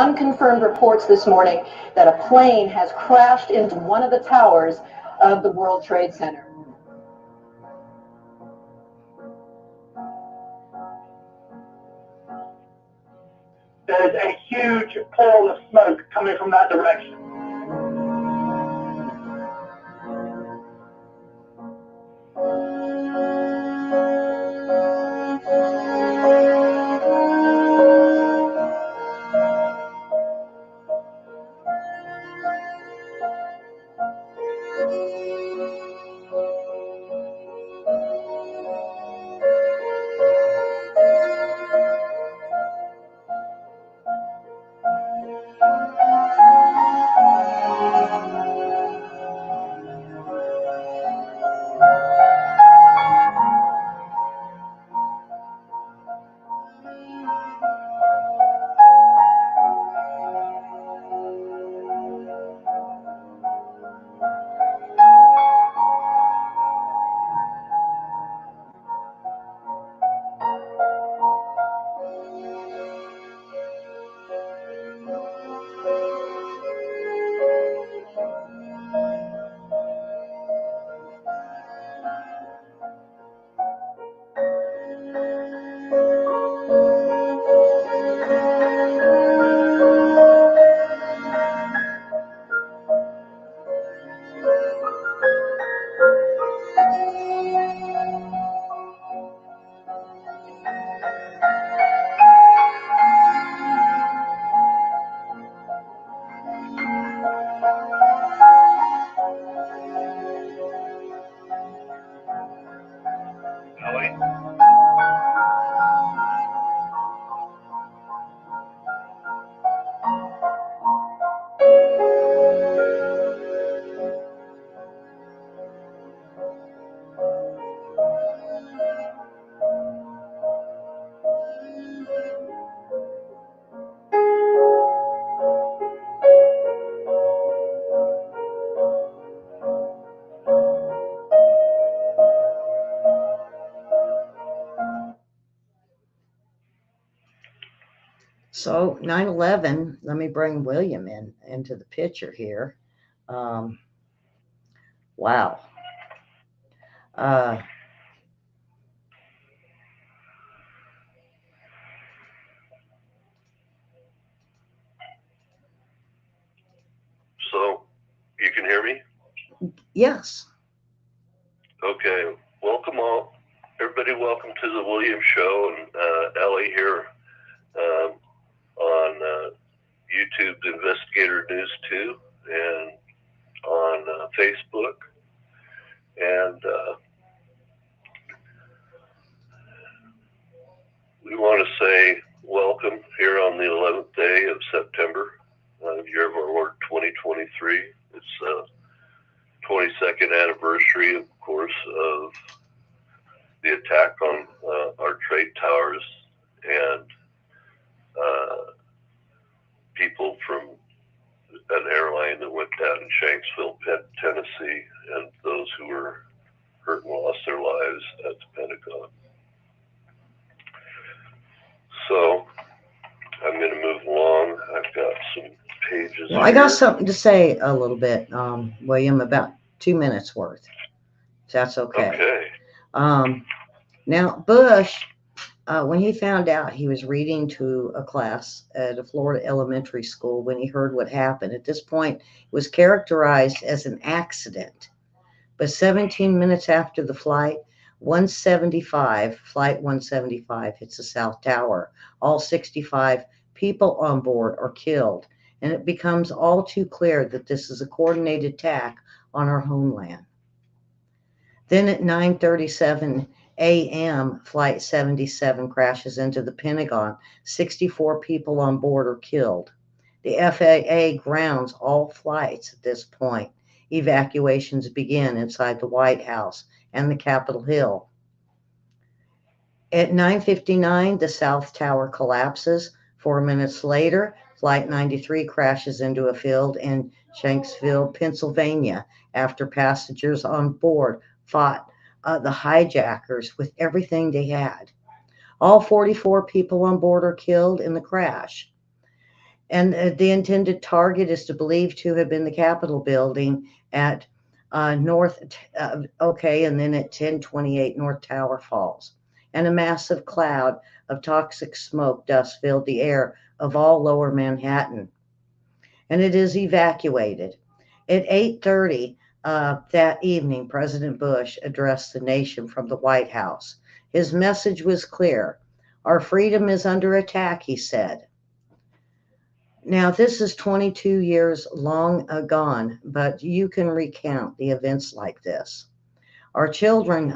unconfirmed reports this morning that a plane has crashed into one of the towers of the World Trade Center. There's a huge pall of smoke coming from that direction. So 9/11, let me bring William into the picture here. Wow. So, you can hear me? Yes. Okay. Welcome all. Everybody, welcome to the William Show. And Ellie here on YouTube's Investigator News 2 and on Facebook. And we want to say welcome here on the 11th day of September, year of our Lord 2023. It's 22nd anniversary, of course, of the attack on our trade towers, and people from an airline that went down in Shanksville, Tennessee, and those who were hurt and lost their lives at the Pentagon. So I'm going to move along. I've got some pages. Well, I got something to say a little bit, William, about 2 minutes worth, if that's okay. Okay. Now, Bush, when he found out, he was reading to a class at a Florida elementary school when he heard what happened. At this point, it was characterized as an accident. But 17 minutes after the flight 175 hits the South Tower. All 65 people on board are killed. And it becomes all too clear that this is a coordinated attack on our homeland. Then at 9:37 a.m., Flight 77 crashes into the Pentagon. 64 people on board are killed. The FAA grounds all flights at this point. Evacuations begin inside the White House and the Capitol Hill. At 9:59, the South Tower collapses. 4 minutes later, Flight 93 crashes into a field in Shanksville, Pennsylvania, after passengers on board fought the hijackers with everything they had. All 44 people on board are killed in the crash. And the intended target is believed to have been the Capitol building at and then at 1028 North Tower Falls. And a massive cloud of toxic smoke dust filled the air of all lower Manhattan. And it is evacuated. At 8:30 that evening, President Bush addressed the nation from the White House. His message was clear. Our freedom is under attack, he said. Now, this is 22 years long gone, but you can recount the events like this. Our children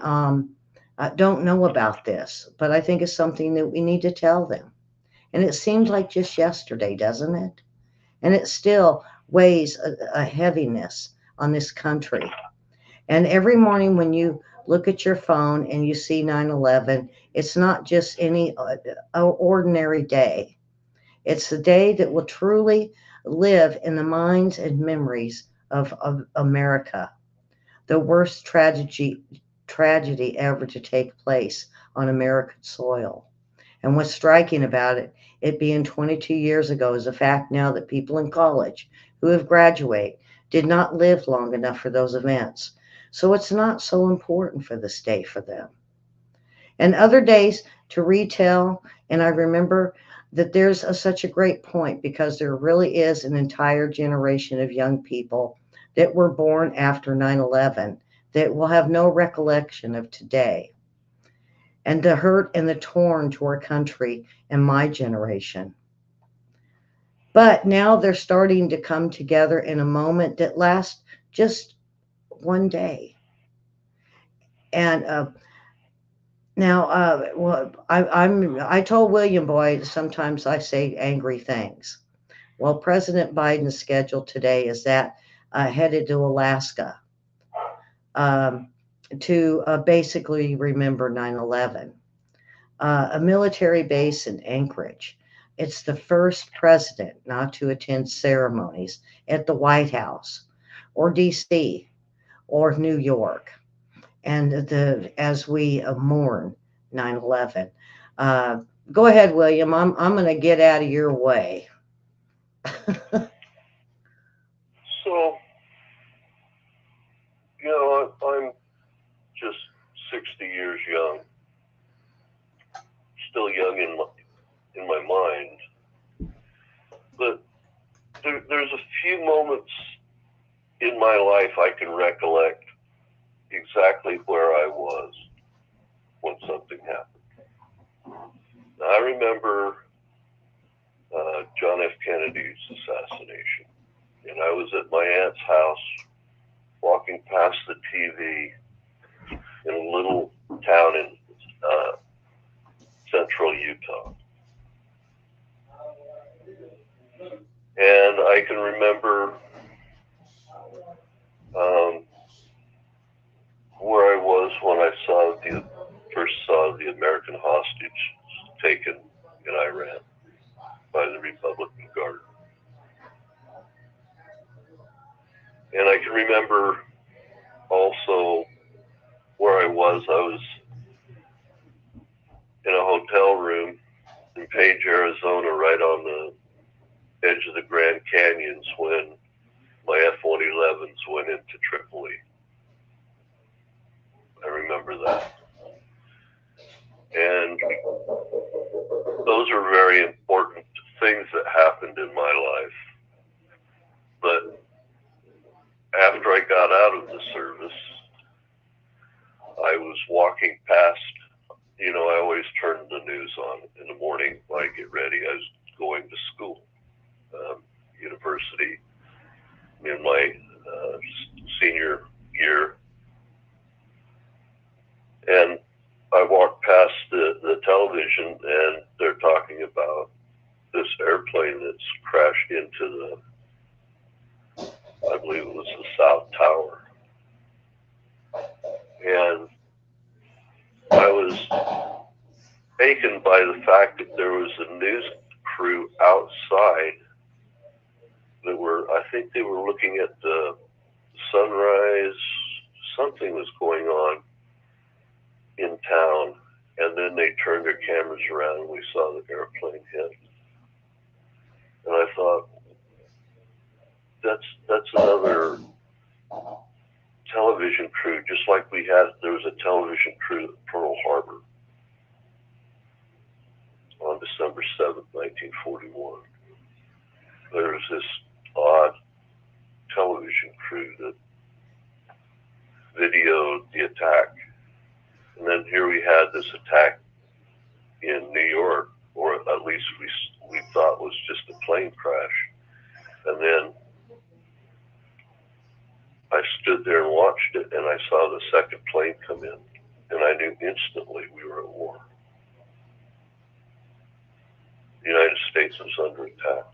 don't know about this, but I think it's something that we need to tell them. And it seems like just yesterday, doesn't it? And it still weighs a heaviness on this country. And every morning when you look at your phone and you see 9/11, it's not just any ordinary day. It's a day that will truly live in the minds and memories of America, the worst tragedy ever to take place on American soil. And what's striking about it being 22 years ago, is the fact now that people in college who have graduated did not live long enough for those events. So it's not so important for this day for them. And other days to retell, and I remember that there's such a great point, because there really is an entire generation of young people that were born after 9/11 that will have no recollection of today, and the hurt and the torn to our country and my generation. But now they're starting to come together in a moment that lasts just one day. And well, I told William Boyd sometimes I say angry things. Well, President Biden's schedule today is that headed to Alaska to basically remember 9/11, a military base in Anchorage. It's the first president not to attend ceremonies at the White House or D.C. or New York. And as we mourn 9/11. Go ahead, William. I'm going to get out of your way. So, you know, I'm just 60 years young, still young in my mind, but there's a few moments in my life I can recollect exactly where I was when something happened. Now, I remember John F. Kennedy's assassination, and I was at my aunt's house walking past the TV in a little town in central Utah. And I can remember where I was when I first saw the American hostage taken in Iran by the Republican Guard. And I can remember also where I was. I was in a hotel room in Page, Arizona, right on the edge of the Grand Canyons when my F-111s went into Tripoli. I remember that. And those are very important things that happened in my life. But after I got out of the service, I was walking past, you know, I always turn the news on in the morning when I get ready. I was going to school, university, in my senior year. And I walked past the television, and they're talking about this airplane that's crashed into I believe it was the South Tower. And I was taken by the fact that there was a news crew outside that I think they were looking at the sunrise. Something was going on in town, and then they turned their cameras around and we saw the airplane hit. And I thought, that's another television crew, just like there was a television crew at Pearl Harbor on December 7th, 1941. There was this odd television crew that videoed the attack. And then here we had this attack in New York, or at least we thought was just a plane crash. And then I stood there and watched it, and I saw the second plane come in, and I knew instantly we were at war. The United States was under attack.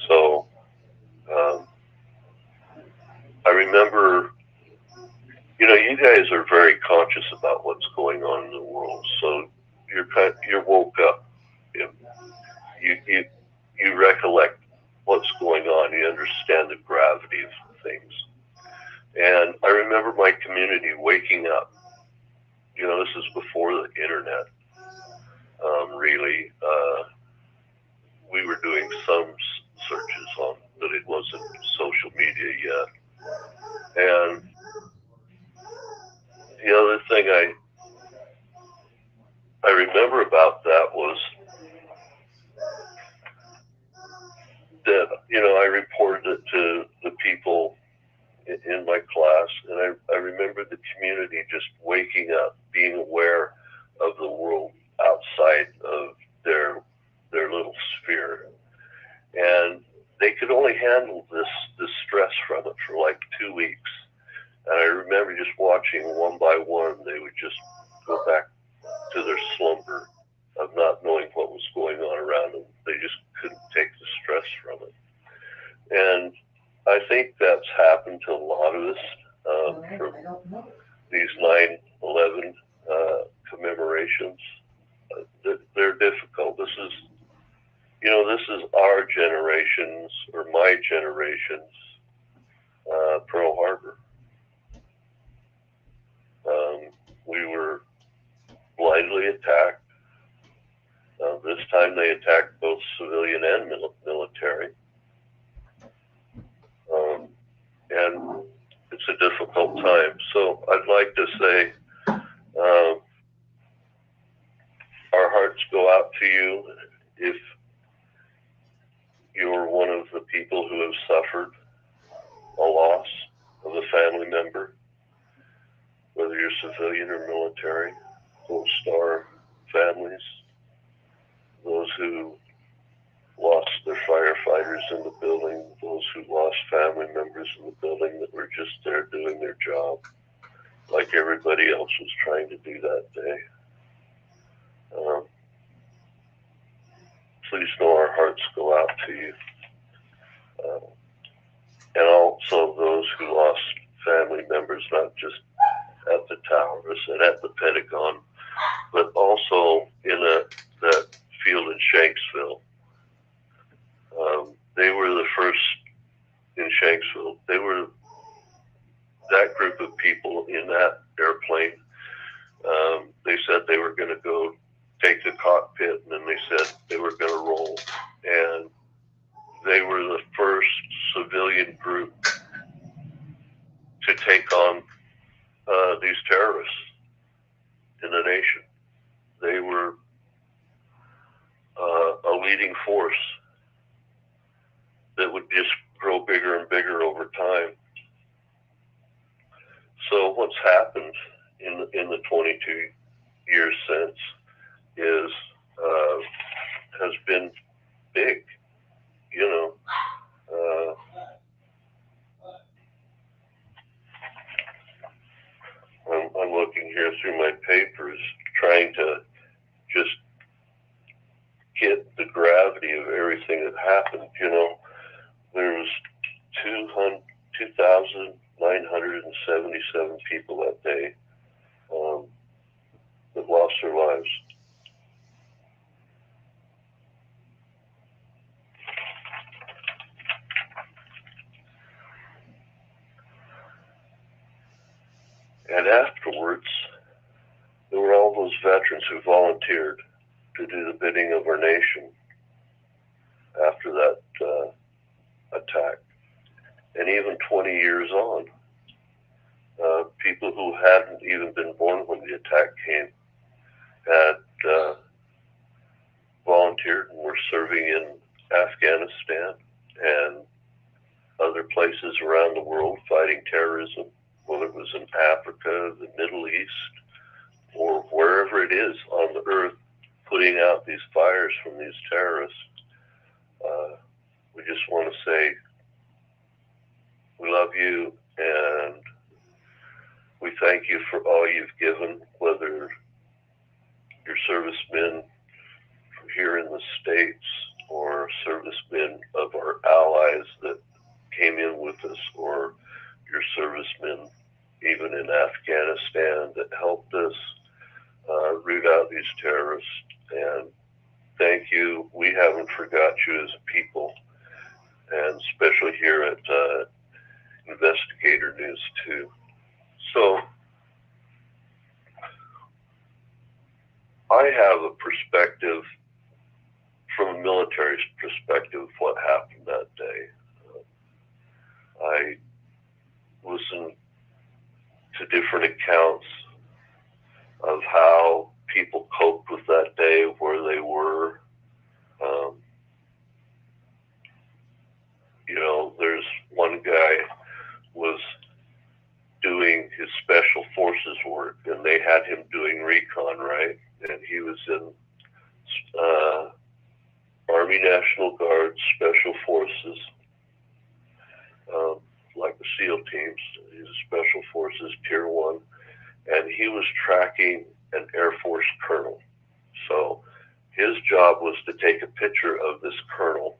So I remember, you guys are very conscious about what's going on in the world. So you're woke up. You recollect what's going on. You understand the gravity of things. And I remember my community waking up. This is before the internet. Really, we were doing some searches on, but it wasn't social media yet. And the other thing I remember about that was that, I reported it to the people in my class, and I remember the community just waking up, being aware of the world outside of their little sphere. And they could only handle this stress from it for like 2 weeks. And I remember just watching one by one, they would just go back to their slumber of not knowing what was going on around them. They just couldn't take the stress from it. And I think that's happened to a lot of us from these 9/11 commemorations. They're difficult. This is our generation's, or my generation's, Pearl Harbor. We were blindly attacked. This time they attacked both civilian and military. And it's a difficult time. So I'd like to say our hearts go out to you if you're one of the people who have suffered a loss of a family member, whether you're civilian or military, Gold Star families, those who lost their firefighters in the building, those who lost family members in the building that were just there doing their job, like everybody else was trying to do that day. Please know our hearts go out to you. And also those who lost family members, not just at the towers and at the Pentagon, but also in that field in Shanksville. They were the first in Shanksville. They were that group of people in that airplane. They said they were going to go take the cockpit, and then they said they were going to roll. And they were the first civilian group to take on these terrorists in the nation. They were a leading force that would just grow bigger and bigger over time. So what's happened in the 22 years since has been big, I'm looking here through my papers, trying to just get the gravity of everything that happened. There was 2,977 people that day that lost their lives. And afterwards, there were all those veterans who volunteered to do the bidding of our nation after that attack. And even 20 years on, people who hadn't even been born when the attack came had volunteered and were serving in Afghanistan and other places around the world fighting terrorism, whether it was in Africa, the Middle East, or wherever it is on the earth, putting out these fires from these terrorists. We just want to say we love you and we thank you for all you've given, whether you're servicemen here in the States or servicemen of our allies that came in with us, or your servicemen even in Afghanistan that helped us root out these terrorists. And thank you. We haven't forgot you as a people, and especially here at Investigator News too. So I have a perspective from a military perspective of what happened that day. I listened to different accounts of how people coped with that day, where they were. There's one guy was doing his special forces work, and they had him doing recon, right? And he was in Army National Guard Special Forces, like the SEAL teams. He's a Special Forces Tier 1, and he was tracking an Air Force colonel. So his job was to take a picture of this colonel,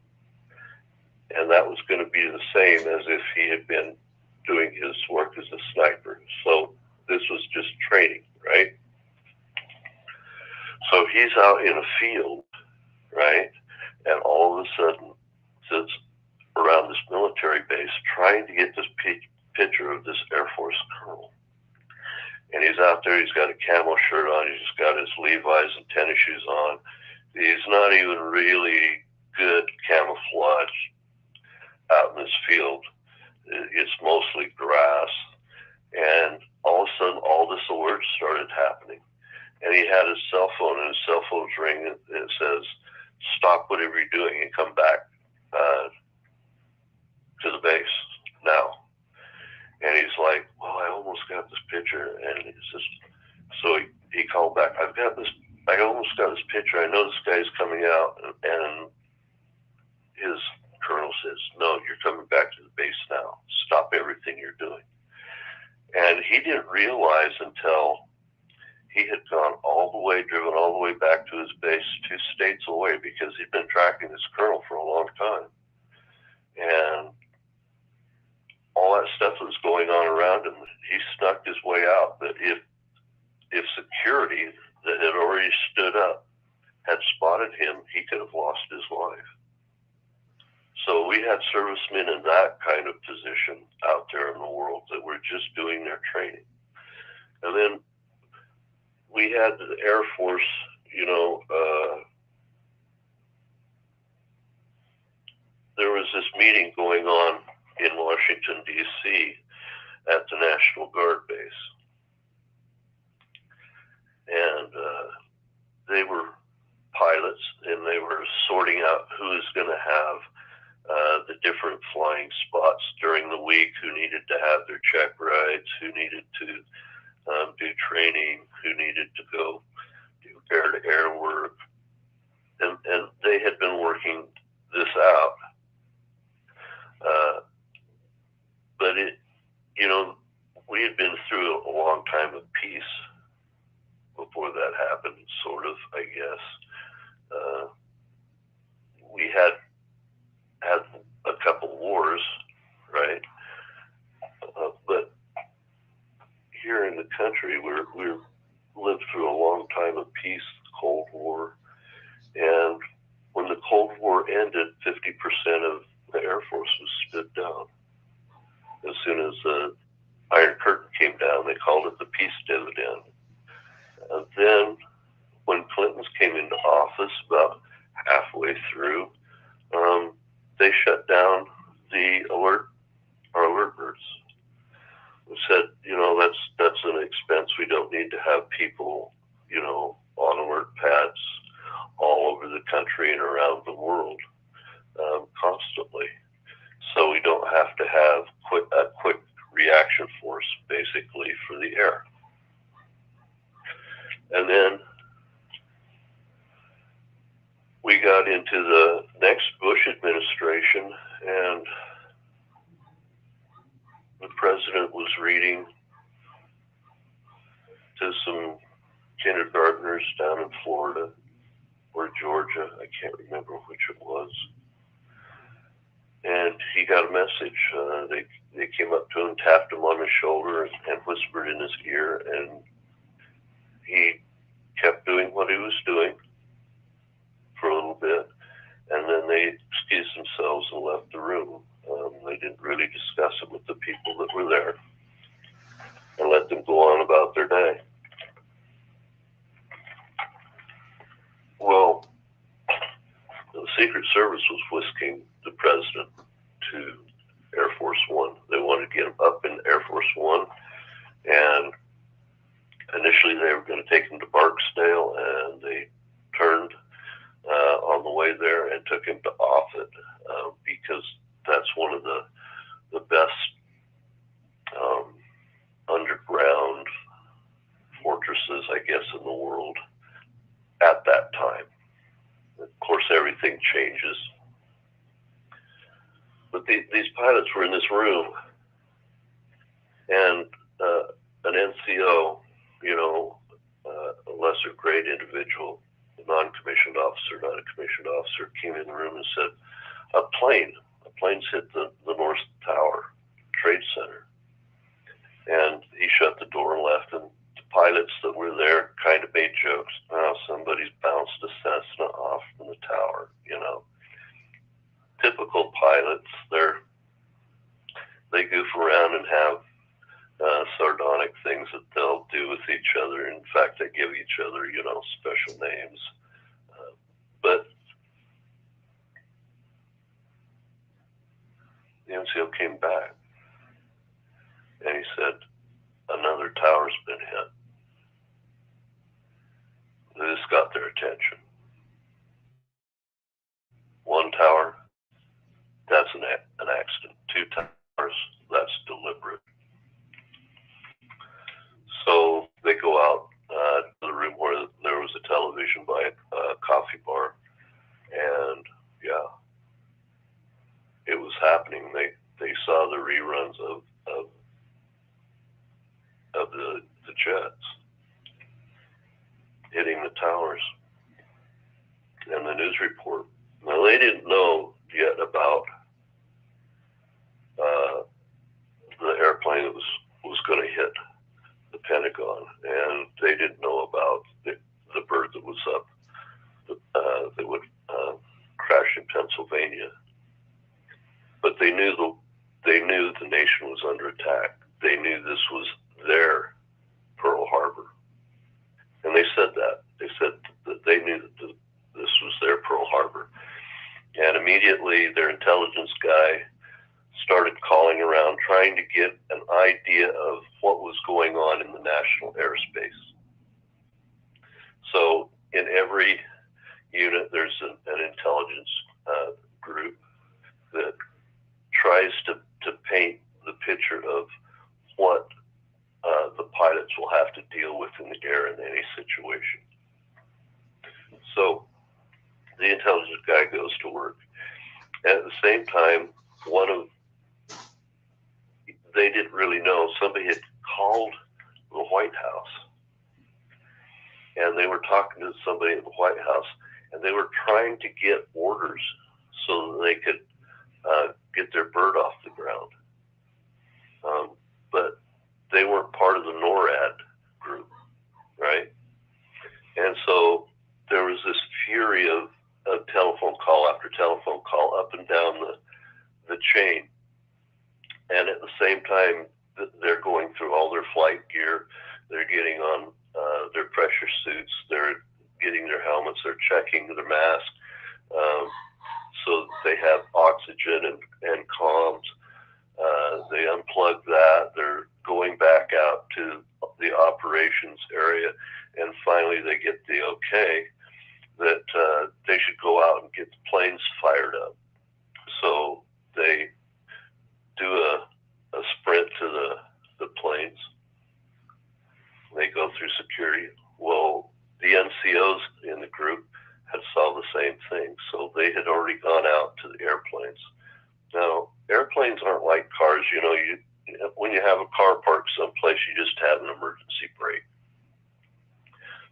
and that was going to be the same as if he had been doing his work as a sniper. So this was just training, right? So he's out in a field, right? And all of a sudden, sits around this military base trying to get this picture of this Air Force colonel. And he's out there, he's got a camo shirt on, he's just got his Levi's and tennis shoes on. He's not even really good camouflage out in this field. It's mostly grass. And all of a sudden, all this alerts started happening. And he had his cell phone, and his cell phone's ringing, and it says, stop whatever you're doing and come back to the base now. And he's like, well, I almost got this picture. And it's just, so he called back, I almost got this picture. I know this guy's coming out. And his colonel says, no, you're coming back to the base now. Stop everything you're doing. And he didn't realize until he had gone driven all the way back to his base 2 states away, because he'd been tracking this colonel for a long time. And all that stuff was going on around him. He snuck his way out. But if security that had already stood up had spotted him, he could have lost his life. So we had servicemen in that kind of position out there in the world that were just doing their training. And then we had the Air Force, there was this meeting going on in Washington, D.C. at the National Guard base. And they were pilots, and they were sorting out who is going to have the different flying spots during the week, who needed to have their check rides, who needed to do training, who needed to go do air-to-air work. And they had been working this out. But we had been through a long time of peace before that happened, sort of, I guess. We had a couple wars, right? But here in the country, we lived through a long time of peace, the Cold War. And when the Cold War ended, 50% of the Air Force was stood down. As soon as the Iron Curtain came down, they called it the peace dividend. And then when Clinton's came into office, about halfway through, they shut down our alert birds. We said, that's an expense. We don't need to have people, on alert pads all over the country and around the world constantly. So we don't have to have a quick reaction force, basically, for the air. And then we got into the next Bush administration, and the president was reading to some kindergartners down in Florida or Georgia, I can't remember which it was. And he got a message. They came up to him, tapped him on the shoulder, and whispered in his ear, and he kept doing what he was doing for a little bit, and then they excused themselves and left the room. They didn't really discuss it with the people that were there and let them go on about their day. Well, the Secret Service was whisking the president to Air Force One. They wanted to get him up in Air Force One, and initially they were going to take him to Barksdale, and they turned on the way there and took him to Offutt because that's one of the best underground fortresses, I guess, in the world at that time. Of course, everything changes. But these pilots were in this room, and an NCO, a lesser grade individual, a non-commissioned officer, not a commissioned officer, came in the room and said, a plane's hit the North Tower Trade Center. And he shut the door and left, and the pilots that were there kind of made jokes. Oh, somebody's bounced a Cessna off from the tower, Typical pilots, they goof around and have sardonic things that they'll do with each other. In fact, they give each other, special names. But the NCO came back, and he said, another tower's been hit. This got their attention. One tower, that's an accident. Two towers, that's deliberate. So they go out to the room where there was a television by a coffee bar, and it was happening. They saw the reruns of the jets hitting the towers and the news report. Now, they didn't know yet about the airplane that was going to hit the Pentagon, and they didn't know about the bird that was up that would crash in Pennsylvania. But they knew the nation was under attack. They knew this was their Pearl Harbor, and they said that. They said that they knew that this was their Pearl Harbor, and immediately their intelligence guy started calling around trying to get an idea of what was going on in the national airspace. So in every unit, there's an intelligence group that tries to paint the picture of what the pilots will have to deal with in the air in any situation. So the intelligence guy goes to work. And at the same time, they didn't really know, somebody had called the White House, and they were talking to somebody at the White House, and they were trying to get orders so that they could get their bird off the ground. But they weren't part of the NORAD group, right? And so there was this fury of telephone call after telephone call up and down the chain. And at the same time, they're going through all their flight gear. They're getting on their pressure suits. They're getting their helmets, they're checking their mask, so they have oxygen and comms. They unplug that. They're going back out to the operations area, and finally they get the okay that they should go out and get the planes fired up. So they do a sprint to the planes. They go through security. Well, the NCOs in the group had saw the same thing, so they had already gone out to the airplanes. Now, airplanes aren't like cars. You know, when you have a car parked someplace, you just have an emergency brake.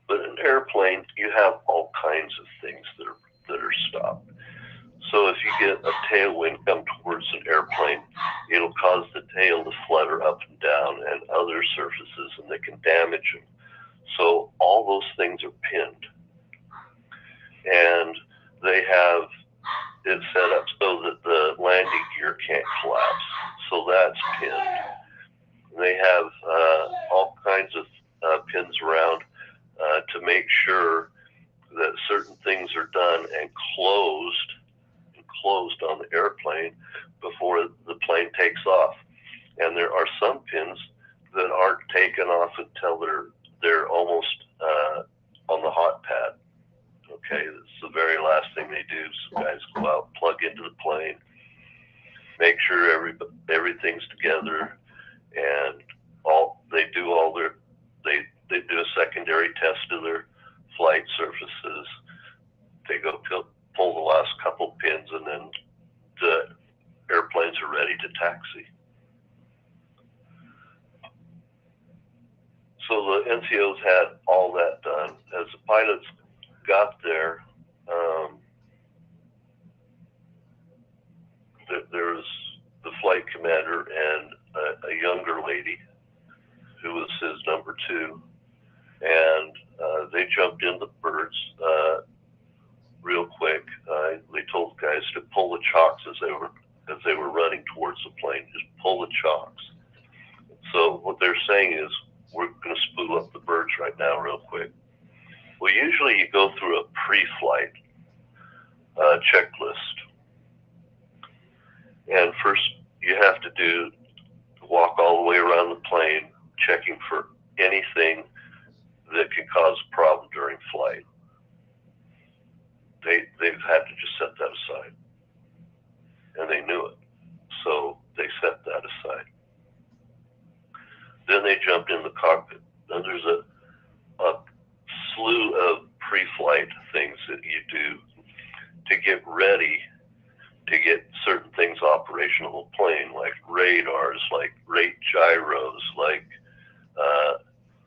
But an airplane, you have all kinds of things that are stopped. So if you get a tailwind come towards an airplane, it'll cause the tail to flutter up and down and other surfaces, and they can damage them. So all those things are pinned. And they have it set up so that the landing gear can't collapse. So that's pinned. They have all kinds of pins around to make sure that certain things are done and closed on the airplane before the plane takes off. And there are some pins that aren't taken off until they're almost on the hot pad. Okay, that's the very last thing they do. So guys go out, plug into the plane, make sure everything's together, and they do a secondary test of their flight surfaces. They go pull the last couple pins, and then the airplanes are ready to taxi. So the NCOs had all that done. As the pilots got there, there was the flight commander and a younger lady who was his number two, and they jumped in the birds real quick. They told the guys to pull the chocks as they were running towards the plane. Just pull the chocks. So what they're saying is, we're going to spool up the birds right now real quick. Well, usually you go through a pre-flight checklist. And first you have to walk all the way around the plane, checking for anything that can cause a problem during flight. They've had to just set that aside. And they knew it. So they set that aside. Then they jumped in the cockpit. Then there's a slew of pre-flight things that you do to get ready to get certain things operational on the plane, like radars, like rate gyros, like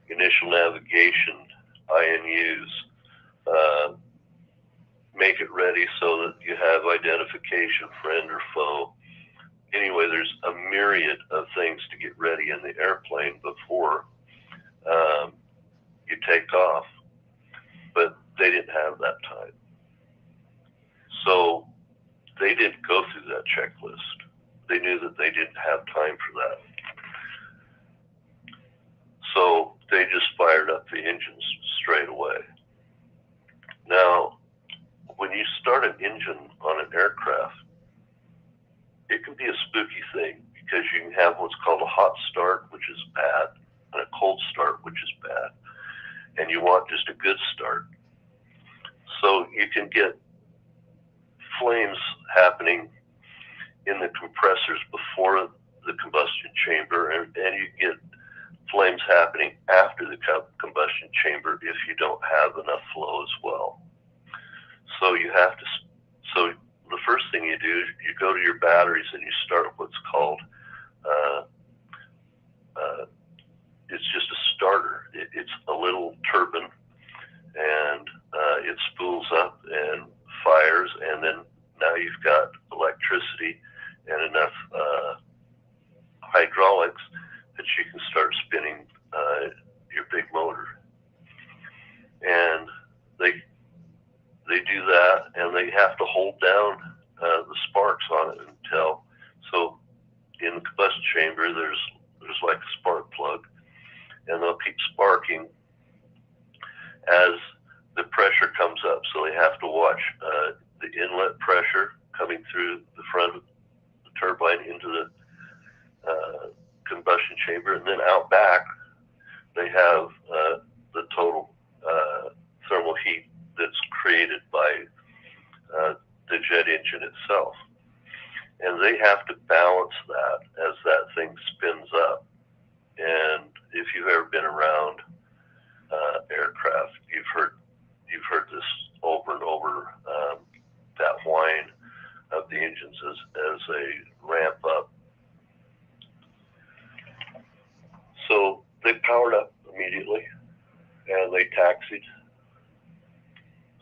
initial navigation, INUs, make it ready so that you have identification, friend or foe. Anyway, there's a myriad of things to get ready in the airplane before you take off, but they didn't have that time. So they didn't go through that checklist. They knew that they didn't have time for that. So they just fired up the engines straight away. Now, when you start an engine on an aircraft, it can be a spooky thing because you can have what's called a hot start, which is bad, and a cold start, which is bad. And you want just a good start. So you can get flames happening in the compressors before the combustion chamber, and you get flames happening after the combustion chamber if you don't have enough flow as well. So you have to, so the first thing you do is you go to your batteries and you start what's called, it's just a starter. It's a little turbine, and it spools up and fires, and then now you've got electricity and enough hydraulics that you can start spinning your big motor. And they do that, and they have to hold down the sparks on it until, so in the combustion chamber there's like a spark plug, and they'll keep sparking as the pressure comes up, so they have to watch the inlet pressure coming through the front of the turbine into the combustion chamber, and then out back they have the total thermal heat that's created by the jet engine itself. And they have to balance that as that thing spins up. And if you've ever been around aircraft, you've heard this over and over, that whine of the engines as they ramp up. So they powered up immediately, and they taxied.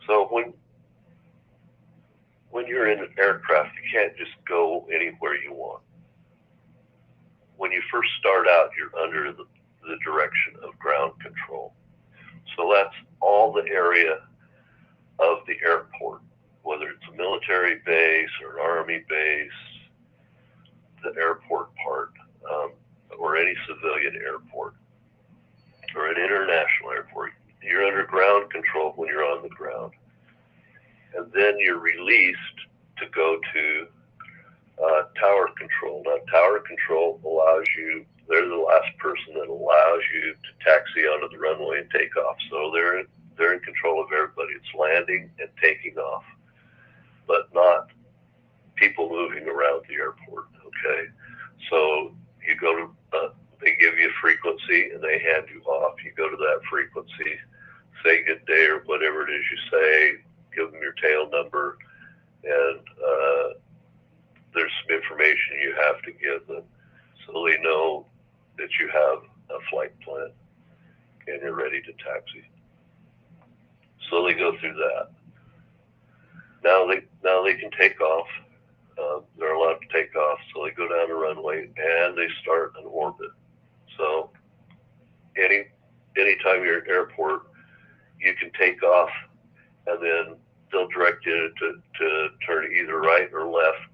So when you're in an aircraft, you can't just go anywhere you want. When you first start out, you're under the direction of ground control. So that's all the area of the airport, whether it's a military base or an army base, the airport part, or any civilian airport, or an international airport. You're under ground control when you're on the ground. And then you're released to go to tower control. Now, tower control allows you, they're the last person that allows you to taxi onto the runway and take off. So they're in control of everybody. It's landing and taking off, but not people moving around the airport, okay? So you go to, they give you a frequency and they hand you off. You go to that frequency, say good day or whatever it is you say, give them your tail number, and there's some information you have to give them so they know that you have a flight plan and you're ready to taxi. So they go through that. Now they can take off. They're allowed to take off, so they go down the runway and they start an orbit. So anytime you're at airport, you can take off, and then they'll direct you to turn either right or left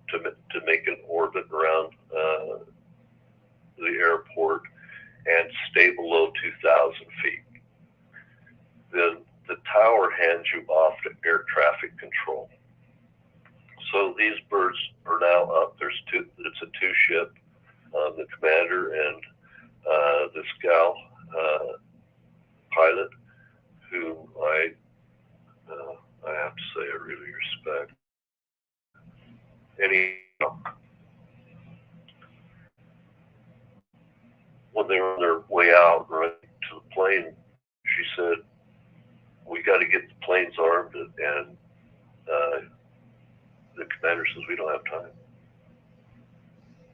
to make an orbit around the airport and stay below 2,000 feet. Then the tower hands you off to air traffic control. So these birds are now up. It's a two-ship, the commander and this gal pilot, who I have to say I really respect. Anyhow, when they were on their way out right to the plane, she said, "We got to get the planes armed," and the commander says, "We don't have time.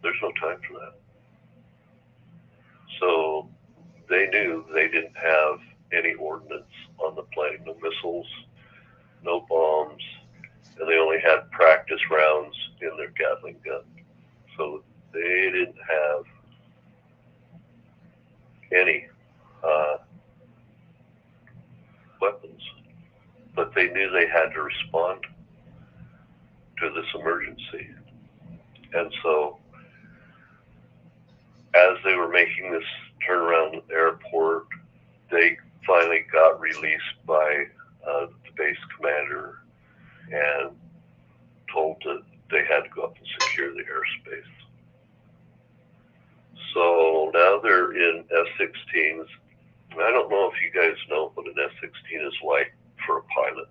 There's no time for that." So they knew they didn't have any ordnance on the plane, no missiles, no bombs, and they only had practice rounds in their Gatling gun. So they didn't have any weapons, but they knew they had to respond to this emergency. And so as they were making this turnaround at the airport, they finally got released by the base commander and told that they had to go up and secure the airspace. So now they're in F-16s. I don't know if you guys know what an F-16 is like for a pilot.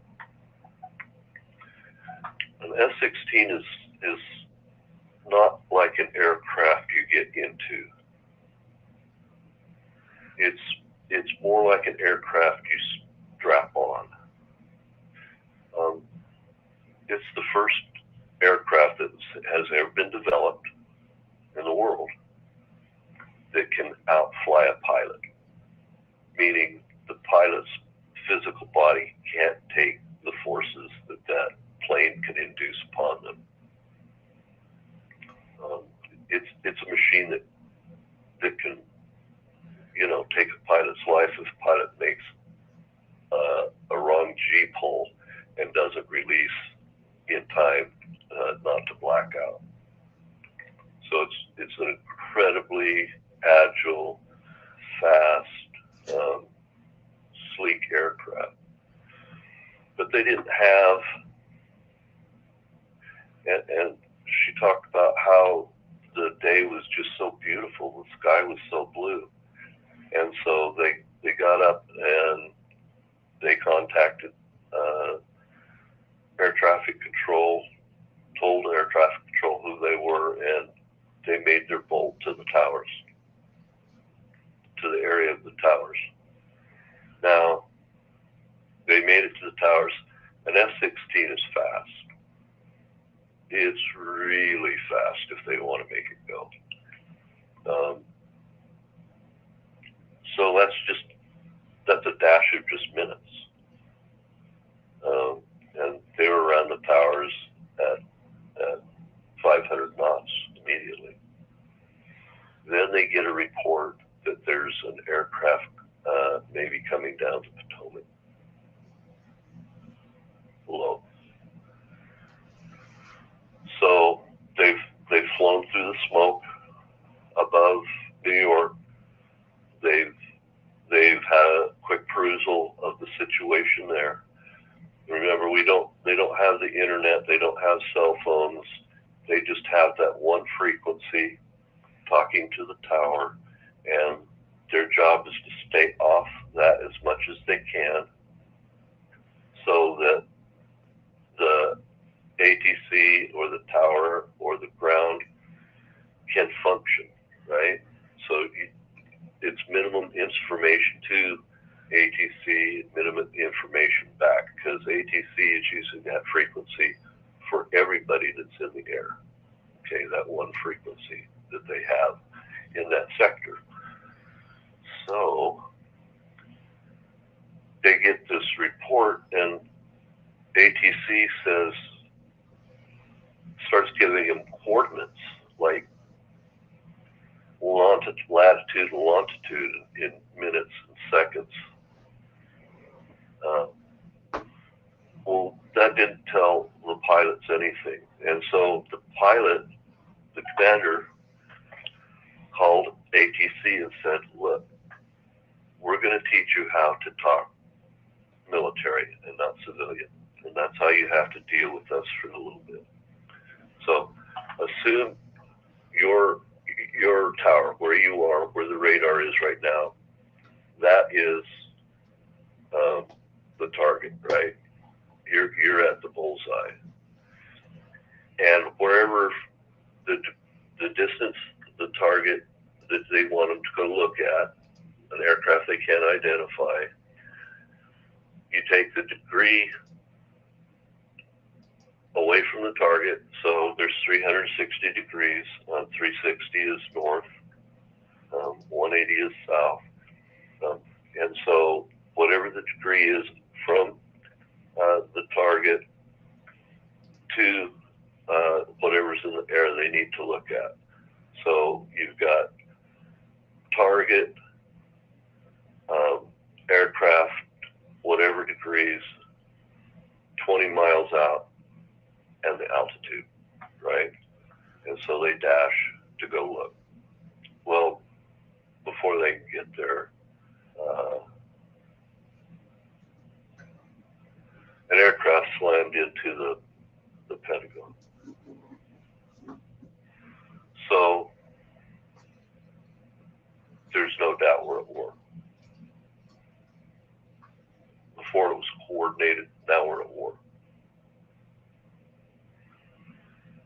An F-16 is not like an aircraft you get into. It's more like an aircraft you strap on. It's the first aircraft that has ever been developed in the world that can outfly a pilot, meaning the pilot's physical body can't take the forces that plane can induce upon them. It's a machine that can, take a pilot's life if a pilot makes a wrong G-pull and doesn't release in time not to black out. So it's an incredibly agile, fast, sleek aircraft. but they didn't have, and she talked about how the day was just so beautiful, the sky was so blue, and so they got up and they contacted air traffic control, told air traffic control who they were, and they made their bolt to the towers, to the area of the towers. Now, they made it to the towers. An F-16 is fast. It's really fast if they want to make it go. So that's a dash of just minutes. And they were around the towers at 500 knots immediately. Then they get a report that there's an aircraft maybe coming down the Potomac below. So they've flown through the smoke above New York. They've had a quick perusal of the situation there. Remember, they don't have the internet, they don't have cell phones, they just have that one frequency talking to the tower, and their job is to stay off that as much as they can so that the ATC or the tower or the ground can function, right? So it's minimum information to ATC, minimum information back, because ATC is using that frequency for everybody that's in the air, okay, that one frequency that they have in that sector. So they get this report, and ATC starts giving them coordinates like latitude and longitude in minutes and seconds. Well, that didn't tell the pilots anything. And so the pilot, the commander, called ATC and said, look, we're going to teach you how to talk military and not civilian. And that's how you have to deal with us for a little bit. So assume your tower, where you are, where the radar is right now, that is the target, right? You're at the bullseye. And wherever the distance, the target that they want them to go look at, an aircraft they can't identify, you take the degree away from the target. So there's 360 degrees. 360 is north, 180 is south. And so whatever the degree is from the target to whatever's in the air they need to look at. So you've got target, aircraft, whatever degrees, 20 miles out, and the altitude, right? And so they dash to go look. Well, before they can get there, an aircraft slammed into the Pentagon. So there's no doubt we're at war. Before it was coordinated, now we're at war.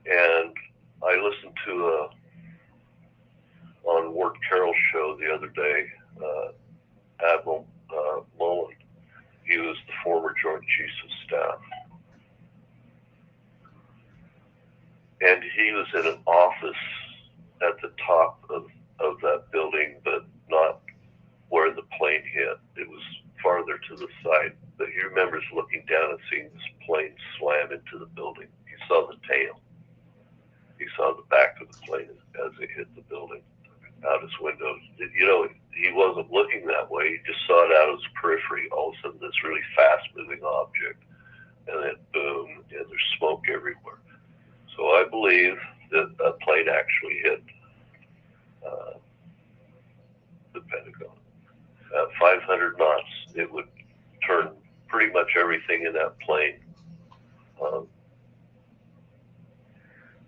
And I listened to on Ward Carroll's show the other day, Admiral Mullen. He was the former Joint Chiefs of Staff. And he was in an office at the top of that building, but not where the plane hit. It was farther to the side. But he remembers looking down and seeing this plane slam into the building. He saw the tail. He saw the back of the plane as it hit the building out his window. You know, he wasn't looking that way. He just saw it out of his periphery. All of a sudden, this really fast-moving object, and then boom, and there's smoke everywhere. So I believe that a plane actually hit the Pentagon. At 500 knots, it would turn pretty much everything in that plane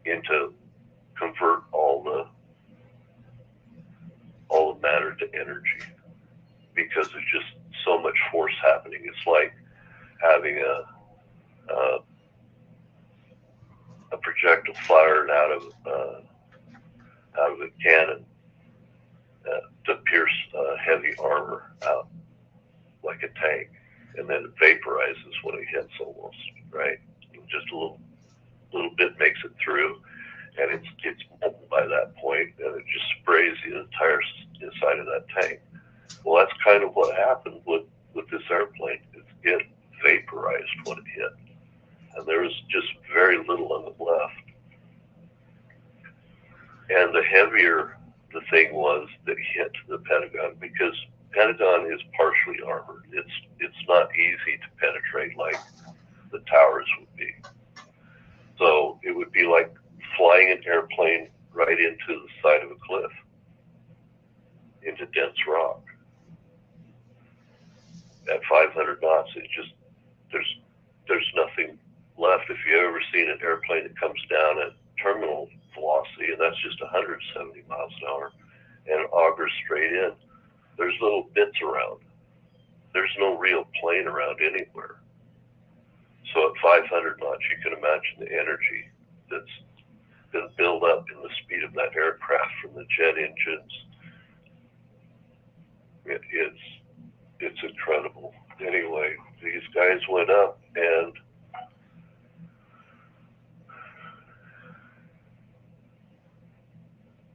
into convert all the matter to energy, because there's just so much force happening. It's like having a projectile fired out of a cannon to pierce heavy armor out like a tank, and then it vaporizes when it hits almost, right? Just a little bit makes it through, and it's molten by that point, and it just sprays the entire inside of that tank. Well, that's kind of what happened with this airplane. It vaporized when it hit, and there was just very little of it left. And the heavier the thing was that hit the Pentagon, because Pentagon is partially armored. It's not easy to penetrate like the towers would be. So it would be like flying an airplane right into the side of a cliff, into dense rock. At 500 knots, it just there's nothing left. If you've ever seen an airplane that comes down at terminal velocity, and that's just 170 miles an hour, and it augers straight in, there's little bits around. There's no real plane around anywhere. So at 500 knots, you can imagine the energy that's been built up in the speed of that aircraft from the jet engines. It's incredible. Anyway, these guys went up, and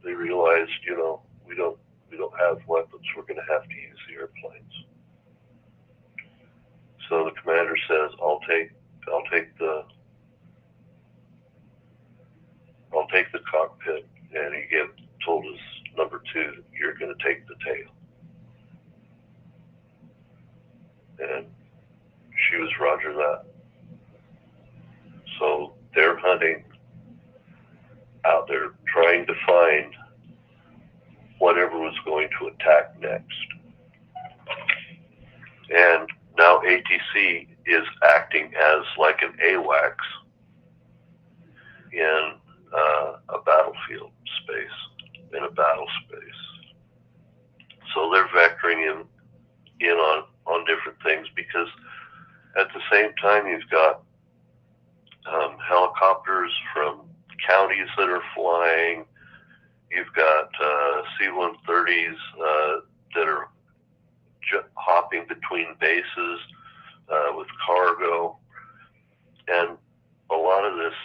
they realized, we don't have weapons. We're going to have to use the airplanes. So the commander says, I'll take the cockpit, and he told his number 2, you're going to take the tail. And she was roger that. So they're hunting out there, trying to find whatever was going to attack next. And now ATC is acting as like an AWACS in a battlefield space, in a battle space. So they're vectoring in on different things, because at the same time you've got helicopters from counties that are flying. You've got C-130s that are hopping between bases with cargo, and a lot of this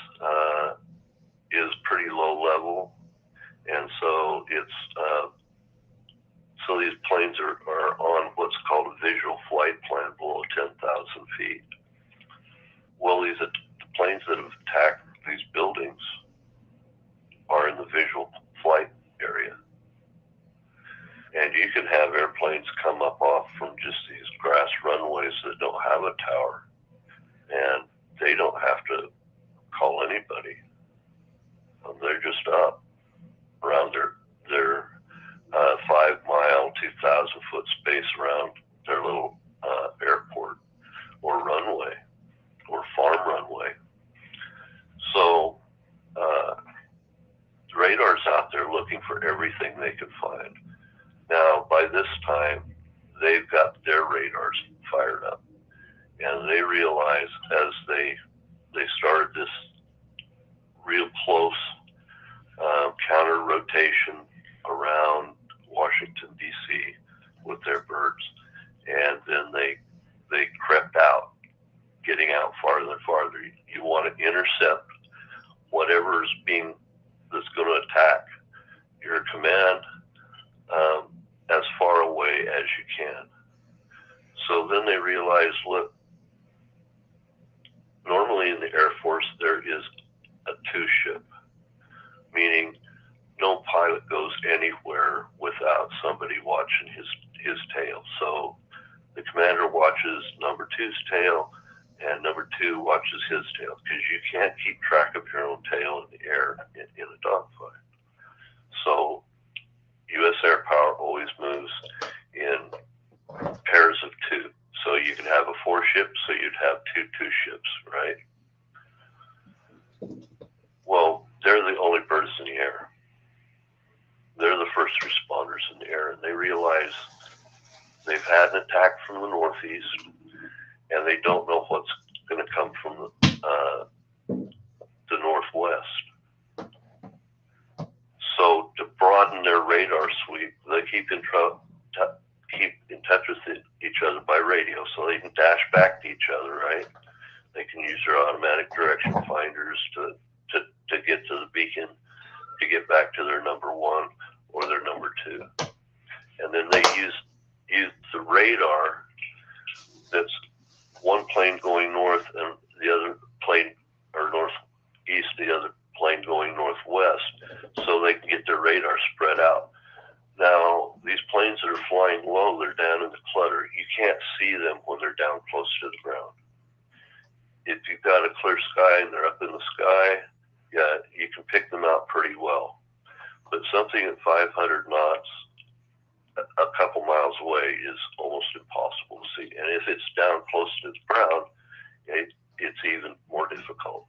is pretty low level, and so so these planes are on what's called a visual flight plan below 10,000 feet. Well, the planes that have attacked these buildings are in the visual flight area. And you can have airplanes come up off from just these grass runways that don't have a tower, and they don't have to call anybody. They're just up around their 5 mile, 2,000 foot space around their little airport or runway or farm runway. So radar's out there looking for everything they can find. Now, by this time, they've got their radars fired up, and they realize as they started this real close counter rotation around Washington, D.C. with their birds, and then they crept out, getting out farther and farther. You want to intercept whatever's that's going to attack your command as far away as you can. So then they realized, look, normally in the Air Force there is a 2-ship, meaning no pilot goes anywhere without somebody watching his tail. So the commander watches number 2's tail, and number 2 watches his tail, because you can't keep track of your own tail in the air in a dogfight. So U.S. Air Power always moves in pairs of 2. So you can have a 4-ship, so you'd have two 2-ships, right? Well, they're the only birds in the air. They're the first responders in the air, and they realize they've had an attack from the northeast, and they don't know what's going to come from the northwest. So to broaden their radar sweep, they keep in touch with each other by radio, so they can dash back to each other, right? They can use their automatic direction finders to get to the beacon, to get back to their number 1 or their number 2. And then they use the radar that's one plane going north and the other plane, or northeast, the other plane going northwest, so they can get their radar spread out. Now, these planes that are flying low, they're down in the clutter. You can't see them when they're down close to the ground. If you've got a clear sky and they're up in the sky, yeah, you can pick them out pretty well. But something at 500 knots, a couple miles away, is almost impossible to see. And if it's down close to the ground, it's even more difficult.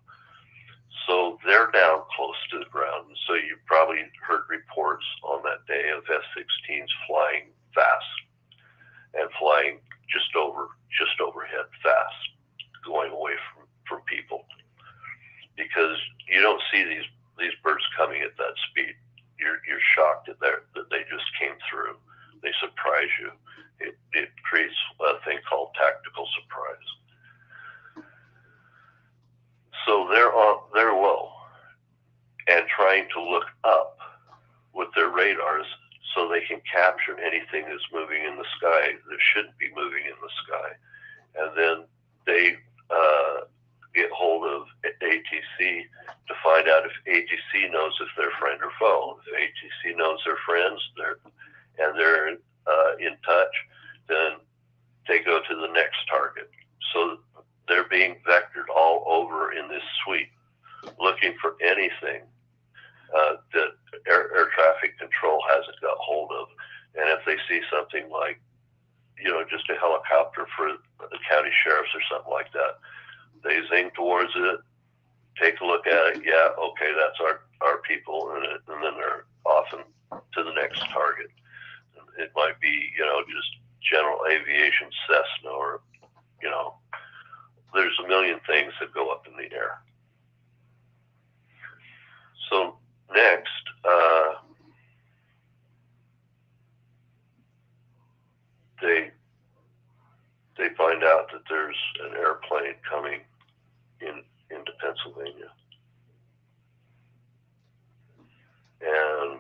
So they're down close to the ground. And so you probably heard reports on that day of F-16s flying fast and flying just overhead fast, going away from people. Because you don't see these birds coming at that speed. You're shocked that they just came through. They surprise you. It creates a thing called tactical surprise. So they're low and trying to look up with their radars so they can capture anything that's moving in the sky that shouldn't be moving in the sky. And then they get hold of ATC to find out if ATC knows if they're friend or foe. If ATC knows they're friends, they're in touch, then they go to the next target. So they're being vectored all over in this suite, looking for anything that air traffic control hasn't got hold of. And if they see something like, just a helicopter for the county sheriffs or something like that, they zing towards it, take a look at it. Yeah, okay, that's our people, and then they're off to the next target. It might be, just general aviation Cessna, or, there's a million things that go up in the air. So next, they find out that there's an airplane coming into Pennsylvania. And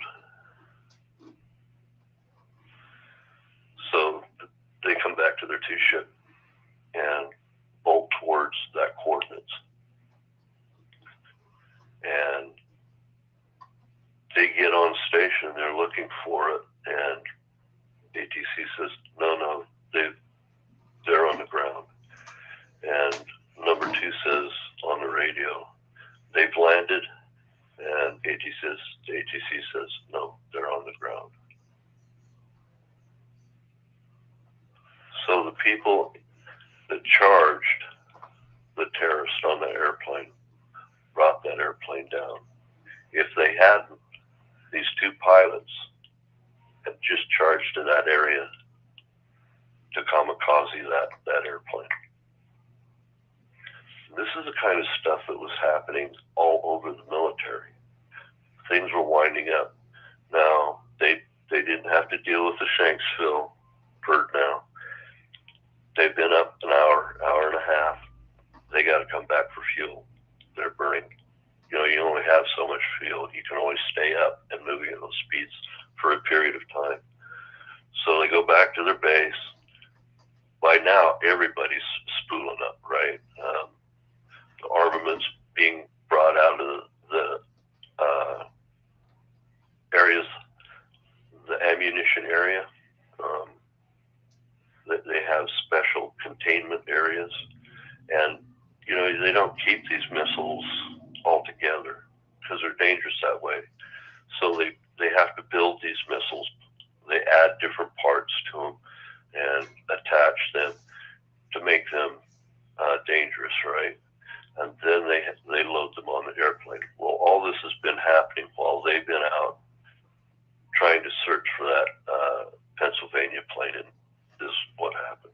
so they come back to their 2-ship and bolt towards that coordinates. And they get on station, they're looking for it, and ATC says, no, they're on the ground. And number 2 says on the radio, they've landed, and ATC says, no, they're on the ground. So the people that charged the terrorist on that airplane brought that airplane down. If they hadn't, these 2 pilots had just charged to that area to kamikaze that airplane. This is the kind of stuff that was happening all over the military. Things were winding up. Now, they didn't have to deal with the Shanksville bird now. They've been up an hour and a half. They got to come back for fuel. They're burning. You only have so much fuel. You can only stay up and moving at those speeds for a period of time. So they go back to their base. By now, everybody's spooling up, right? The armaments being brought out of the areas, the ammunition area. They have special containment areas, and they don't keep these missiles all together because they're dangerous that way. So they have to build these missiles. They add different parts to them and attach them, trying to search for that Pennsylvania plane, and this is what happened.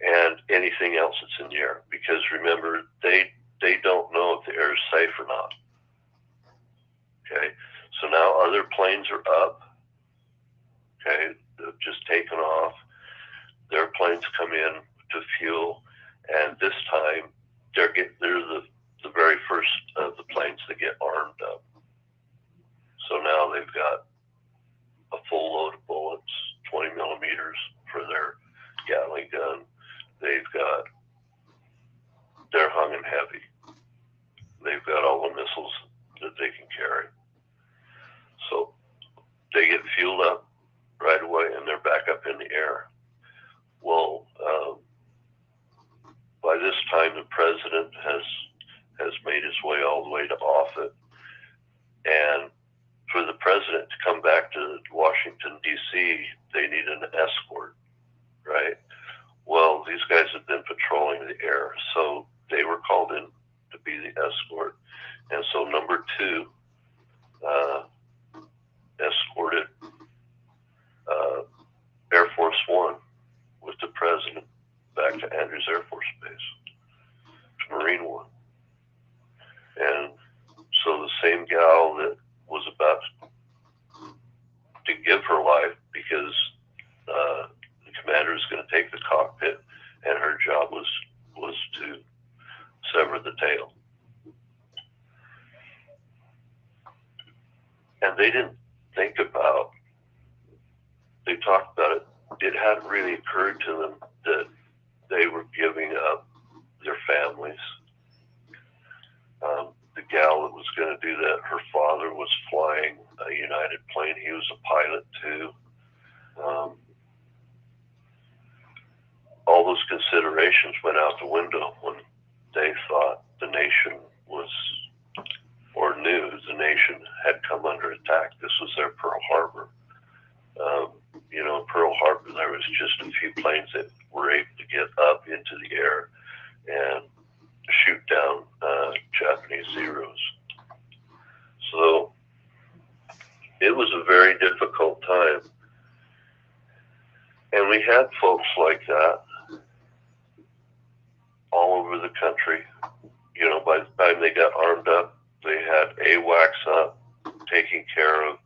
And anything else that's in the air, because remember, they don't know if the air is safe or not. Okay, so now other planes are up. Okay, they've just taken off. Their planes come in to fuel, and this time they're the very first of the planes that get armed up. So now they've got a full load of bullets, 20 millimeters for their Gatling gun. They're hung and heavy. They've got all the missiles that they can carry. So they get fueled up right away, and they're back up in the air. Well, by this time, the president has made his way all the way to office, and for the president to come back to Washington, D.C., they need an escort, right? Well, these guys have been patrolling the air, so they were called in to be the escort. And so number 2 escorted Air Force One with the president back to Andrews Air Force Base, to Marine One. And so the same gal that was about to give her life, because the commander is going to take the cockpit, and her job was to sever the tail. And they didn't think about, they talked about it, it hadn't really occurred to them that they were giving up their families. The gal that was going to do that, her father was flying a United plane. He was a pilot too. All those considerations went out the window when they thought the nation was, or knew the nation had come under attack. This was their Pearl Harbor. Pearl Harbor, there was just a few planes that were able to get up into the air and shoot down Japanese Zeros. So it was a very difficult time. And we had folks like that all over the country. By the time they got armed up, they had AWACS up, taking care of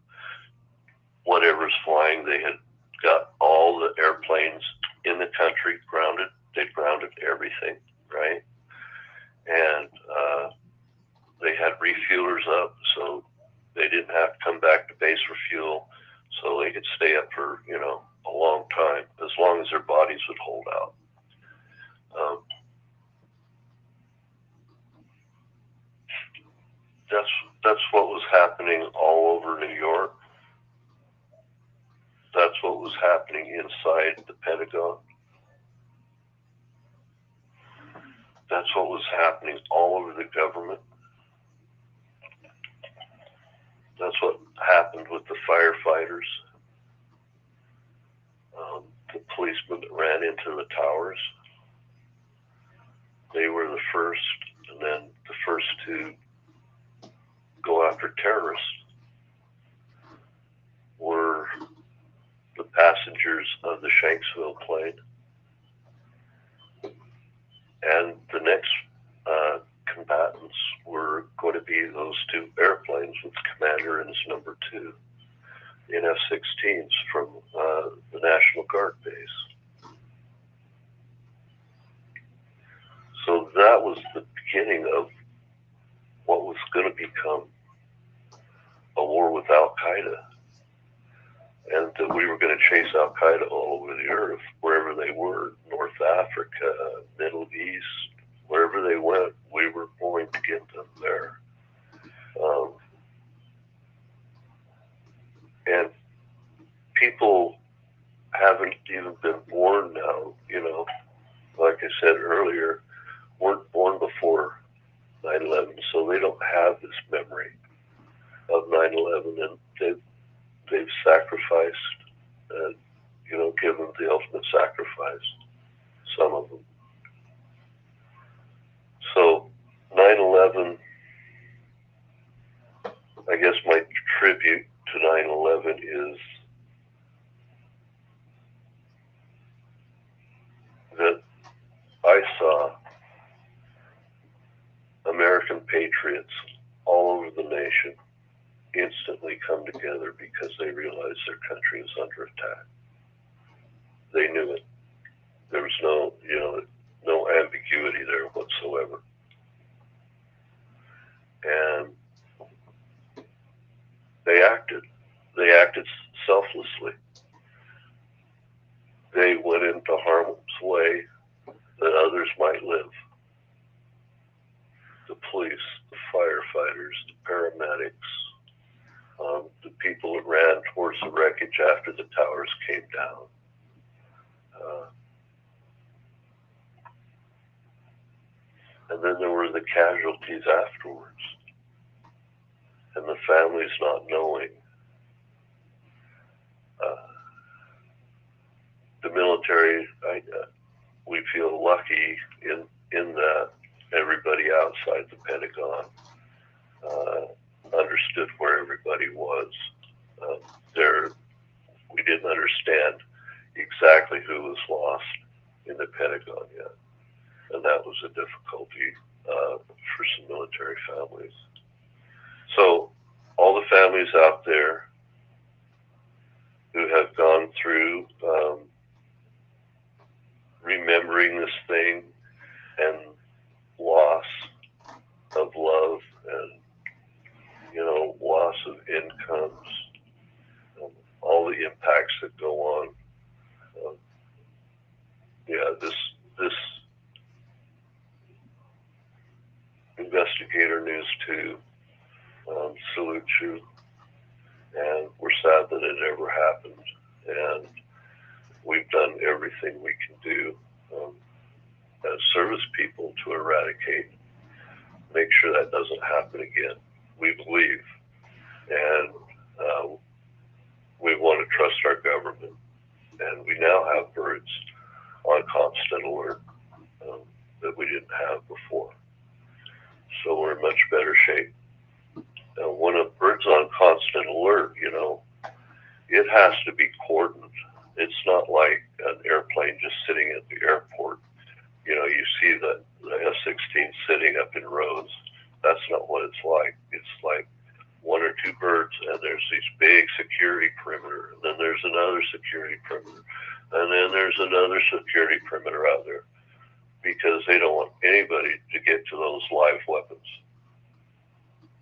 whatever's flying. They had got all the airplanes in the country grounded. They grounded everything, right? And they had refuelers up, so they didn't have to come back to base for fuel, so they could stay up for, a long time, as long as their bodies would hold out. That's what was happening all over New York. That's what was happening inside the Pentagon. That's what was happening all over the government. That's what happened with the firefighters, the policemen that ran into the towers. They were the first, and then the first to go after terrorists were the passengers of the Shanksville plane. And the next combatants were going to be those 2 airplanes with Commander and his number 2 in F-16s from the National Guard base. So that was the beginning of what was going to become a war with Al-Qaeda. And that we were going to chase Al-Qaeda all over the earth, wherever they were, North Africa, Middle East, wherever they went, we were going to get them there. And people haven't even been born now, like I said earlier, weren't born before 9/11, so they don't have this memory of 9/11, and they've sacrificed, given the ultimate sacrifice, some of them. So 9/11, I guess my tribute to 9/11 is together because they realized their country was under attack. They knew it. There was no, no ambiguity there whatsoever. And they acted. They acted selflessly. They went into harm's way that others might live. The police, the firefighters, the paramedics, the people that ran towards the wreckage after the towers came down. And then there were the casualties afterwards. And the families not knowing. The military, we feel lucky in that everybody outside the Pentagon understood where everybody was. We didn't understand exactly who was lost in the Pentagon yet. And that was a difficulty for some military families. So all the families out there who have gone through remembering this thing and loss of love and, loss of incomes, all the impacts that go on. This Investigator News 2 salutes you, and we're sad that it ever happened, and we've done everything we can do as service people to eradicate, make sure that doesn't happen again. We believe, and we want to trust our government, and we now have birds on constant alert that we didn't have before. So we're in much better shape. When a bird's on constant alert, it has to be cordoned. It's not like an airplane just sitting at the airport. You see the F-16 sitting up in rows. That's not what it's like. It's like one or two birds, and there's these big security perimeter, and then there's another security perimeter, and then there's another security perimeter out there, because they don't want anybody to get to those live weapons.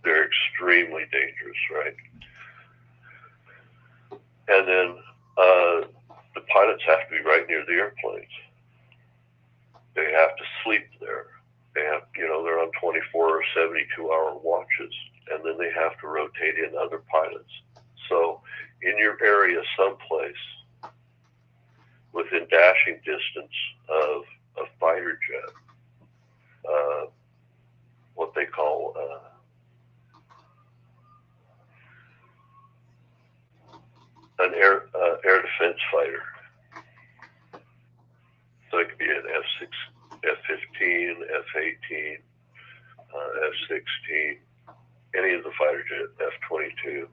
They're extremely dangerous, right? And then the pilots have to be right near the airplanes. They have to sleep there. They have, they're on 24 or 72-hour watches, and then they have to rotate in other pilots. So in your area someplace, within dashing distance of a fighter jet, what they call an air defense fighter. So it could be an F-6, F-15, F-18, F-16, any of the fighter jet, F-22.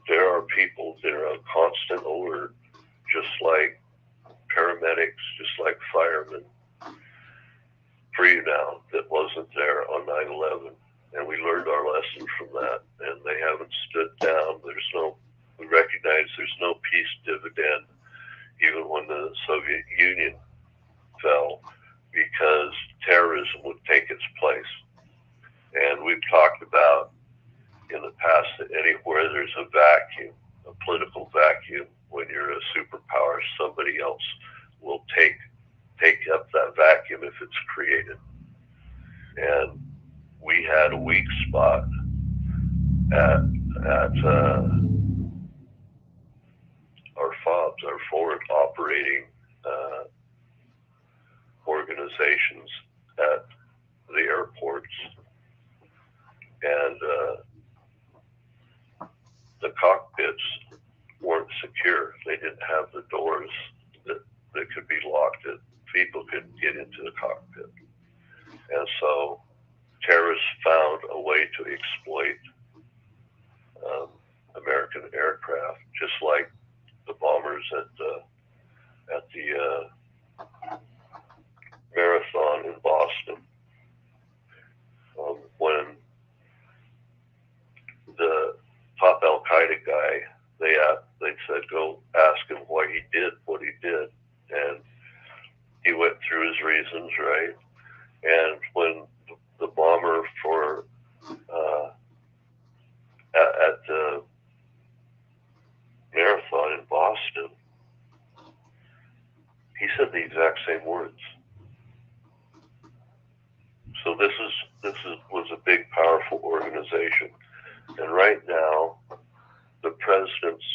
There are people that are on constant alert, just like paramedics, just like firemen, for you now, that wasn't there on 9/11. And we learned our lesson from that, and they haven't stood down. We recognize there's no peace dividend, even when the Soviet Union fell, because terrorism would take its place. And we've talked about in the past that anywhere there's a vacuum, a political vacuum, when you're a superpower, somebody else will take up that vacuum if it's created. And we had a weak spot at our FOBs, our forward operating organizations at the airports, and the cockpits weren't secure. They didn't have the doors that could be locked, that people could get into the cockpit. And so terrorists found a way to exploit American aircraft, just like the bombers at the marathon in Boston. When the top Al Qaeda guy, they said go ask him why he did what he did, and he went through his reasons, right? And when the bomber for at the marathon in Boston, he said the exact same words. So this was a big, powerful organization, and right now, the president's,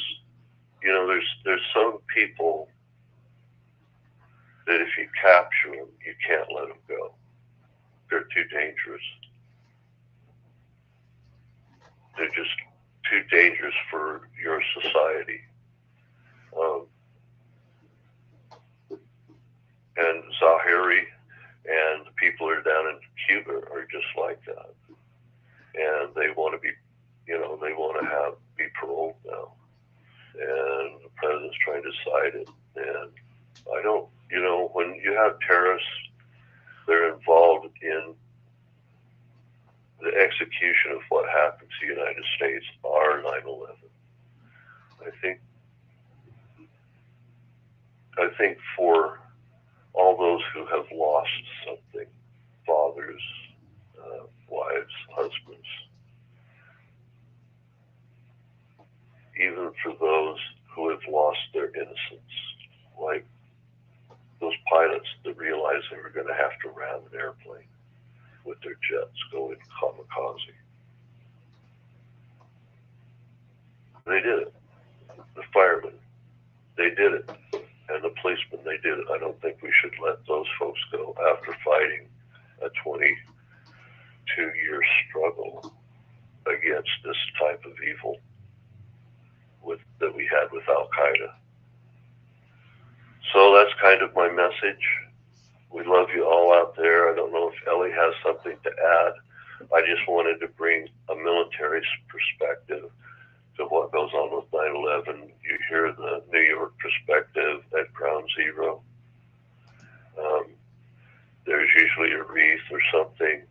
there's some people that if you capture them, you can't let them go. They're too dangerous. They're just too dangerous for your society. And Zahiri and the people who are down in Cuba are just like that. And they want to be, they want to be paroled now. And the president's trying to decide it. And I don't, when you have terrorists, they're involved in the execution of what happened to the United States, our 9/11. I think for all those who have lost something, fathers, wives, husbands, even for those who have lost their innocence, like those pilots that realized they were going to have to ram an airplane with their jets going kamikaze. They did it. The firemen, they did it. And the policemen, they did it. I don't think we should let those folks go after fighting a 22-year struggle against this type of evil that we had with Al Qaeda. So that's kind of my message. We love you all out there. I don't know if Ellie has something to add. I just wanted to bring a military perspective to what goes on with 9/11. You hear the New York perspective at Ground Zero. There's usually a wreath or something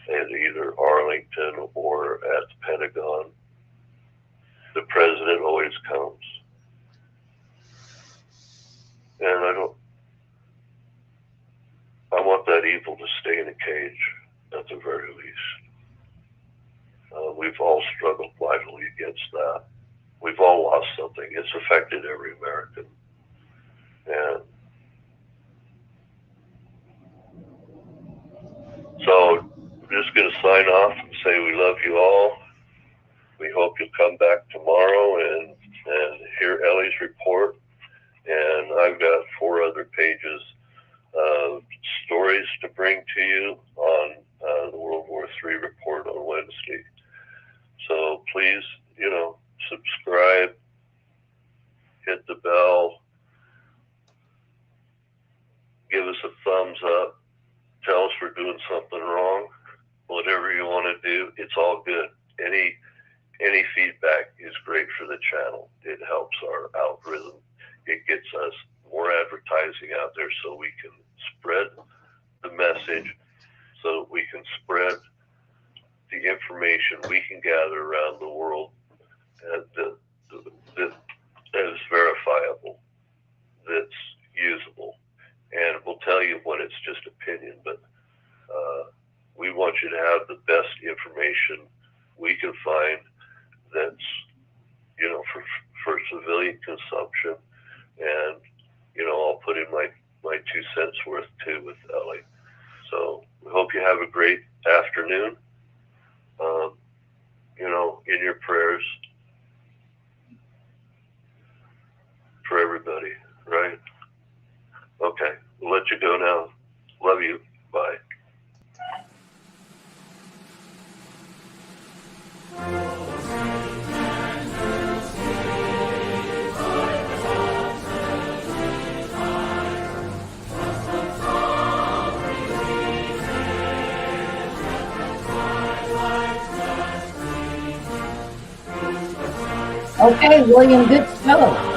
at either Arlington or at the Pentagon. The president always comes. And I want that evil to stay in a cage at the very least. We've all struggled mightily against that. We've all lost something. It's affected every American. And so I'm just going to sign off and say we love you all. We hope you'll come back tomorrow and hear Ellie's report. And I've got 4 other pages of stories to bring to you on the World War III report on Wednesday. So please, subscribe, hit the bell, give us a thumbs up, tell us we're doing something wrong, whatever you want to do, it's all good. Any feedback is great for the channel. It helps our algorithm. It gets us more advertising out there so we can spread the message, so we can spread the information we can gather around the world that is verifiable, that's usable. And we'll tell you when it's just opinion, but we want you to have the best information we can find that's, for civilian consumption. And, I'll put in my 2 cents worth too with Ellie. So we hope you have a great afternoon. In your prayers for everybody, right? Okay, we'll let you go now. Love you. Bye. Okay, William, good show.